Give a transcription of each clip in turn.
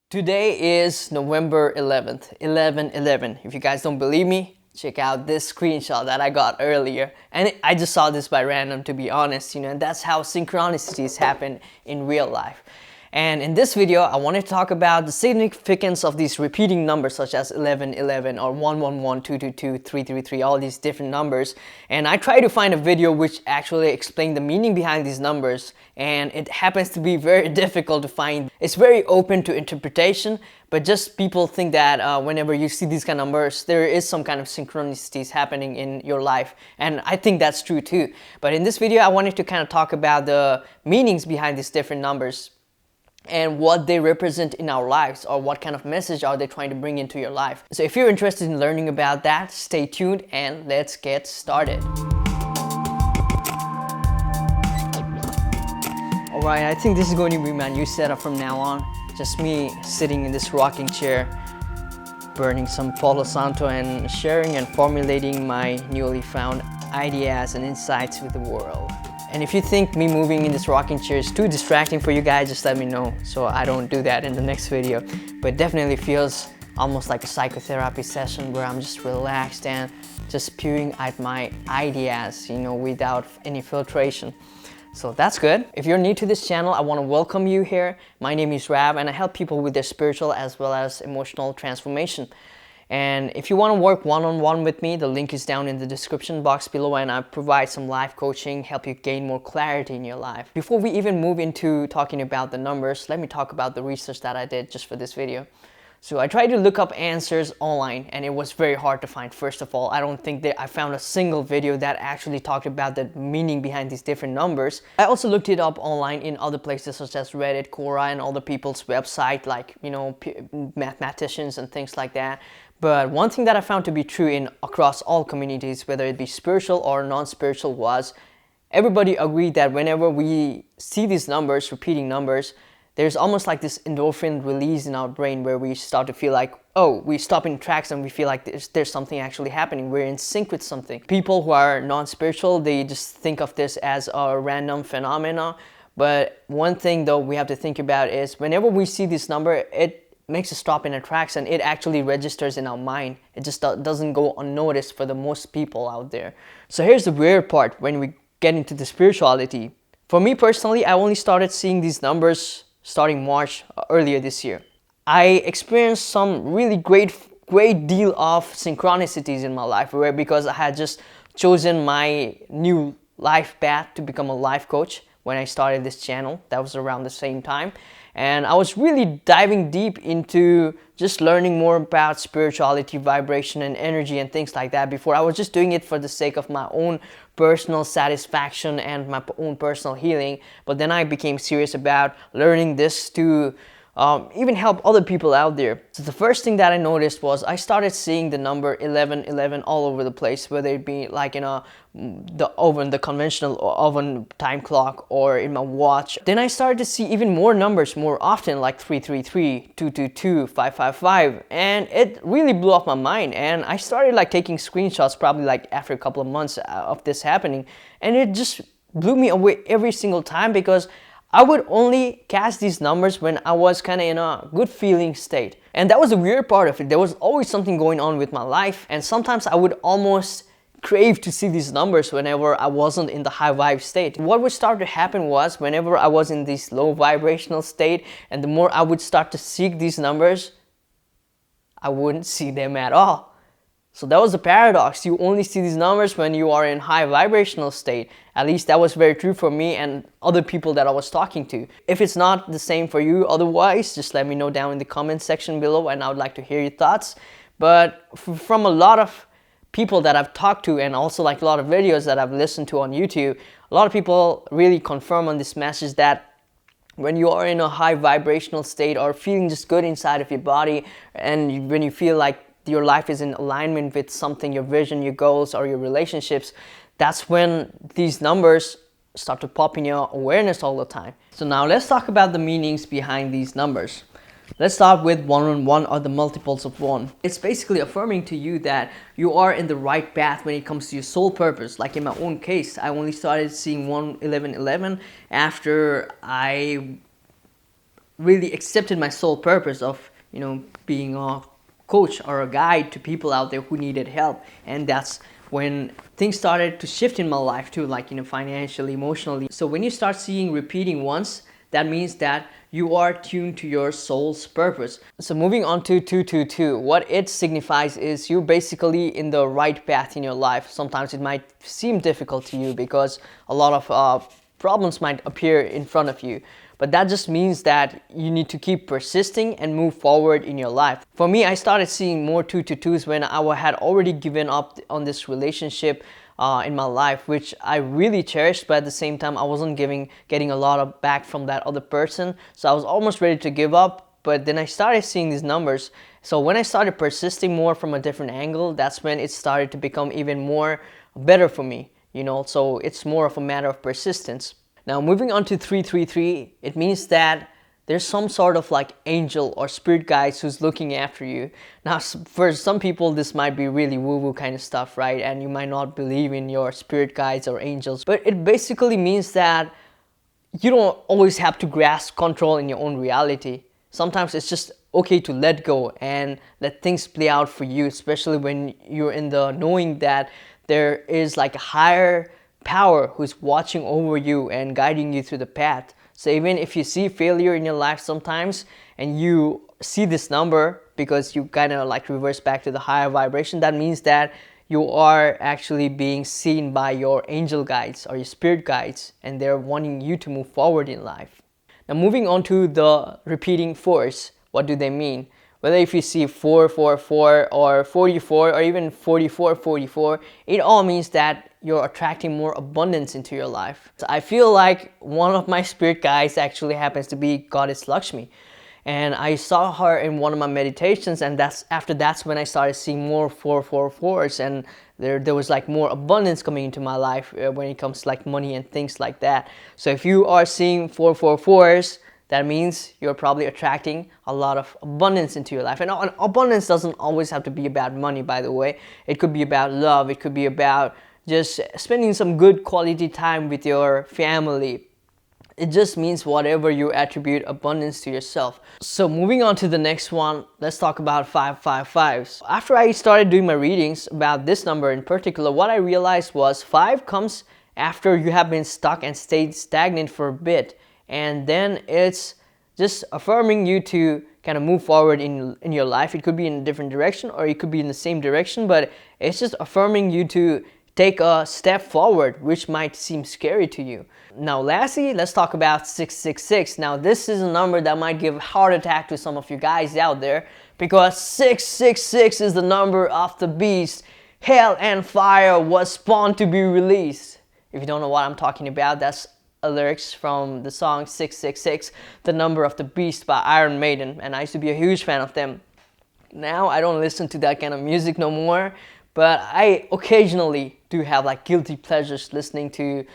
Today is November 11th, 11/11. If you guys don't believe me, check out this screenshot that I got earlier. And I just saw this by random, to be honest, and that's how synchronicities happen in real life. And in this video, I want to talk about the significance of these repeating numbers such as 11/11 or 111, 222, 333, all these different numbers. And I try to find a video which actually explains the meaning behind these numbers, and it happens to be very difficult to find. It's very open to interpretation, but just people think that whenever you see these kind of numbers, there is some kind of synchronicities happening in your life. And I think that's true too. But in this video, I wanted to kind of talk about the meanings behind these different numbers and what they represent in our lives, or what kind of message are they trying to bring into your life. So if you're interested in learning about that, stay tuned and let's get started. Alright, I think this is going to be my new setup from now on. Just me sitting in this rocking chair, burning some Palo Santo and sharing and formulating my newly found ideas and insights with the world. And if you think me moving in this rocking chair is too distracting for you guys, just let me know so I don't do that in the next video. But it definitely feels almost like a psychotherapy session where I'm just relaxed and just spewing out my ideas, without any filtration. So that's good. If you're new to this channel, I want to welcome you here. My name is Rav and I help people with their spiritual as well as emotional transformation. And if you want to work one-on-one with me, the link is down in the description box below, and I provide some life coaching, help you gain more clarity in your life. Before we even move into talking about the numbers, let me talk about the research that I did just for this video. So I tried to look up answers online and it was very hard to find. First of all, I don't think that I found a single video that actually talked about the meaning behind these different numbers. I also looked it up online in other places such as Reddit, Quora, and other people's website, like, mathematicians and things like that. But one thing that I found to be true across all communities, whether it be spiritual or non-spiritual, was everybody agreed that whenever we see these numbers, repeating numbers, there's almost like this endorphin release in our brain where we start to feel like, oh, we stop in tracks and we feel like there's something actually happening. We're in sync with something. People who are non-spiritual, they just think of this as a random phenomena. But one thing though we have to think about is whenever we see this number, it makes us stop in our tracks and it actually registers in our mind. It just doesn't go unnoticed for the most people out there. So here's the weird part when we get into the spirituality. For me personally, I only started seeing these numbers starting March earlier this year. I experienced some really great deal of synchronicities in my life, because I had just chosen my new life path to become a life coach when I started this channel. That was around the same time. And I was really diving deep into just learning more about spirituality, vibration, and energy and things like that. Before, I was just doing it for the sake of my own personal satisfaction and my own personal healing. But then I became serious about learning this to even help other people out there. So the first thing that I noticed was I started seeing the number 11/11 all over the place, whether it be like in the conventional oven time clock, or in my watch. Then I started to see even more numbers more often, like 333, 222, 555, and it really blew off my mind. And I started like taking screenshots probably like after a couple of months of this happening, and it just blew me away every single time, because I would only cast these numbers when I was kind of in a good feeling state. And that was the weird part of it. There was always something going on with my life, and sometimes I would almost crave to see these numbers whenever I wasn't in the high vibe state. What would start to happen was whenever I was in this low vibrational state, and the more I would start to seek these numbers, I wouldn't see them at all. So that was the paradox. You only see these numbers when you are in high vibrational state. At least that was very true for me and other people that I was talking to. If it's not the same for you otherwise, just let me know down in the comment section below, and I would like to hear your thoughts. But from a lot of people that I've talked to, and also like a lot of videos that I've listened to on YouTube, a lot of people really confirm on this message that when you are in a high vibrational state or feeling just good inside of your body, and when you feel like your life is in alignment with something, your vision, your goals, or your relationships, that's when these numbers start to pop in your awareness all the time. So now let's talk about the meanings behind these numbers. Let's start with 111, or the multiples of 1. It's basically affirming to you that you are in the right path when it comes to your soul purpose. Like in my own case, I only started seeing 11/11 after I really accepted my sole purpose of, being a coach or a guide to people out there who needed help. And that's when things started to shift in my life too, like, financially, emotionally. So when you start seeing repeating once, that means that you are tuned to your soul's purpose. So moving on to 222, what it signifies is you're basically in the right path in your life. Sometimes it might seem difficult to you because a lot of problems might appear in front of you. But that just means that you need to keep persisting and move forward in your life. For me, I started seeing more 222s when I had already given up on this relationship in my life, which I really cherished, but at the same time I wasn't getting a lot of back from that other person. So I was almost ready to give up, but then I started seeing these numbers. So when I started persisting more from a different angle, that's when it started to become even more better for me, so it's more of a matter of persistence. Now moving on to 333, it means that there's some sort of like angel or spirit guides who's looking after you. Now, for some people, this might be really woo-woo kind of stuff, right? And you might not believe in your spirit guides or angels, but it basically means that you don't always have to grasp control in your own reality. Sometimes it's just okay to let go and let things play out for you, especially when you're in the knowing that there is like a higher power who's watching over you and guiding you through the path. So even if you see failure in your life sometimes and you see this number because you kind of like reverse back to the higher vibration, that means that you are actually being seen by your angel guides or your spirit guides, and they're wanting you to move forward in life. Now moving on to the repeating fours, what do they mean? Whether if you see 444 or 44 or even 4444, it all means that you're attracting more abundance into your life. So I feel like one of my spirit guides actually happens to be Goddess Lakshmi. And I saw her in one of my meditations, and that's when I started seeing more 444s, and there was like more abundance coming into my life when it comes to like money and things like that. So if you are seeing 444s, that means you're probably attracting a lot of abundance into your life. And abundance doesn't always have to be about money, by the way. It could be about love. It could be about just spending some good quality time with your family. It just means whatever you attribute abundance to yourself. So moving on to the next one, let's talk about 555s. After I started doing my readings about this number in particular, what I realized was 5 comes after you have been stuck and stayed stagnant for a bit. And then it's just affirming you to kind of move forward in your life. It could be in a different direction or it could be in the same direction, but it's just affirming you to take a step forward, which might seem scary to you. Now lastly, let's talk about 666. Now this is a number that might give a heart attack to some of you guys out there, because 666 is the number of the beast. Hell and fire was spawned to be released. If you don't know what I'm talking about, that's lyrics from the song 666, the number of the beast by Iron Maiden, and I used to be a huge fan of them. Now I don't listen to that kind of music no more, but I occasionally do have like guilty pleasures listening to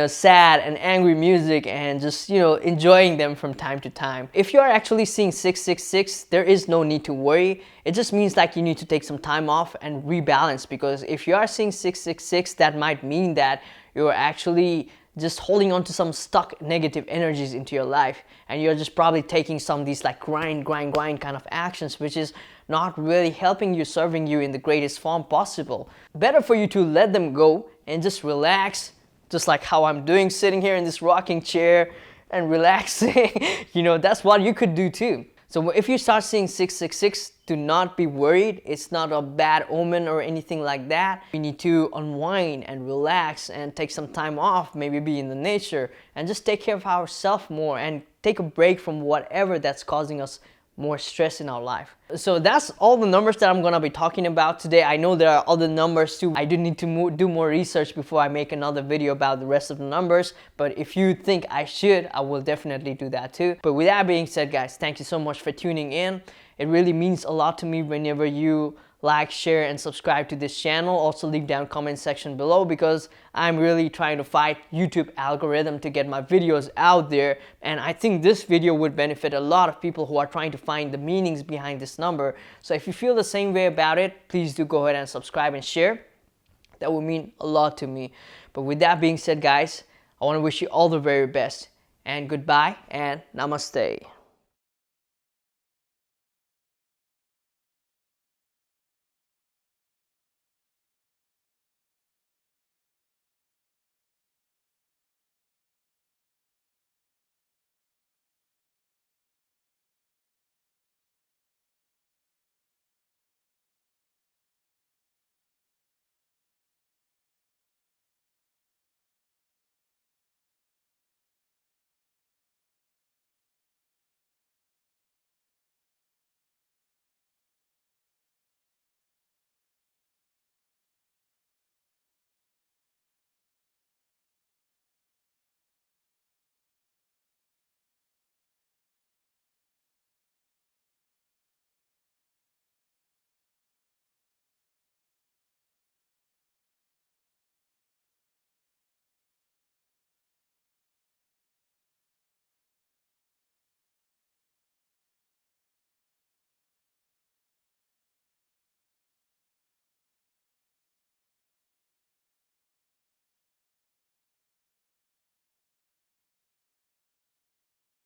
sad and angry music and just enjoying them from time to time. If you are actually seeing 666, there is no need to worry. It just means like you need to take some time off and rebalance, because if you are seeing 666, that might mean that you're actually just holding on to some stuck negative energies into your life, and you're just probably taking some of these like grind kind of actions, which is not really helping you, serving you in the greatest form possible. Better for you to let them go and just relax, just like how I'm doing, sitting here in this rocking chair and relaxing. That's what you could do too. So if you start seeing 666, do not be worried. It's not a bad omen or anything like that. We need to unwind and relax and take some time off, maybe be in the nature and just take care of ourselves more and take a break from whatever that's causing us more stress in our life. So that's all the numbers that I'm gonna be talking about today. I know there are other numbers too. I do need to do more research before I make another video about the rest of the numbers, but if you think I should, I will definitely do that too. But with that being said, guys, thank you so much for tuning in. It really means a lot to me whenever you like, share, and subscribe to this channel. Also leave down comment section below, because I'm really trying to fight YouTube algorithm to get my videos out there, and I think this video would benefit a lot of people who are trying to find the meanings behind this number. So if you feel the same way about it, please do go ahead and subscribe and share. That would mean a lot to me. But with that being said, guys, I want to wish you all the very best, and goodbye and namaste.